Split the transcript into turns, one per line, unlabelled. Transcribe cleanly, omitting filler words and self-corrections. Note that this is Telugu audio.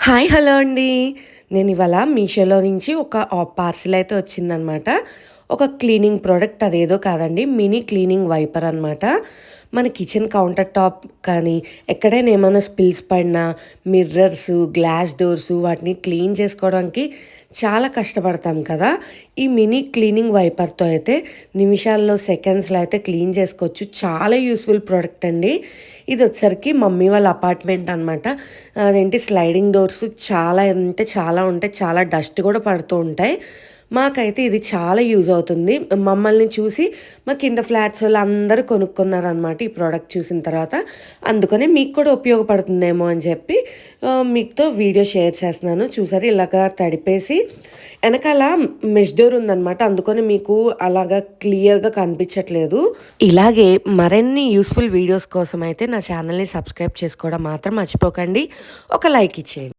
హాయ్! హలో అండి. నేనివాళ మీషోలో నుంచి ఒక పార్సిల్ అయితే వచ్చిందనమాట. ఒక క్లీనింగ్ ప్రొడక్ట్ అదేదో కాదండి. మినీ క్లీనింగ్ వైపర్ అనమాట. మన కిచెన్ కౌంటర్ టాప్ కానీ, ఎక్కడైనా ఏమైనా స్పిల్స్ పడినా, మిర్రర్సు, గ్లాస్ డోర్సు వాటిని క్లీన్ చేసుకోవడానికి చాలా కష్టపడతాం కదా! ఈ మినీ క్లీనింగ్ వైపర్‌తో అయితే నిమిషాల్లో, సెకండ్స్‌లో అయితే క్లీన్ చేసుకోవచ్చు. చాలా యూజ్‌ఫుల్ ప్రొడక్ట్ అండి. ఇదొచ్చేసరికి మమ్మీ వాళ్ళ అపార్ట్మెంట్ అనమాట. అదేంటి స్లైడింగ్ డోర్స్ చాలా అంటే చాలా ఉంటాయి. చాలా డస్ట్ కూడా పడుతూ ఉంటాయి. మాకైతే ఇది చాలా యూజ్ అవుతుంది. మమ్మల్ని చూసి మా కింద ఫ్లాట్సోళ్ళు అందరూ కొనుక్కున్నారనమాట ఈ ప్రోడక్ట్ చూసిన తర్వాత. అందుకనే మీకు కూడా ఉపయోగపడుతుందేమో అని చెప్పి మీతో వీడియో షేర్ చేస్తున్నాను. చూసారా ఇలాగా తడిపేసి ఎనకాల మెష్ డోర్ ఉందనమాట. అందుకని మీకు అలాగా క్లియర్‌గా కనిపించట్లేదు. ఇలాగే మరిన్ని యూజ్‌ఫుల్ వీడియోస్ కోసం అయితే నా ఛానల్‌ని సబ్స్క్రైబ్ చేసుకోవడం మాత్రం మర్చిపోకండి. ఒక లైక్ ఇచ్చేయండి.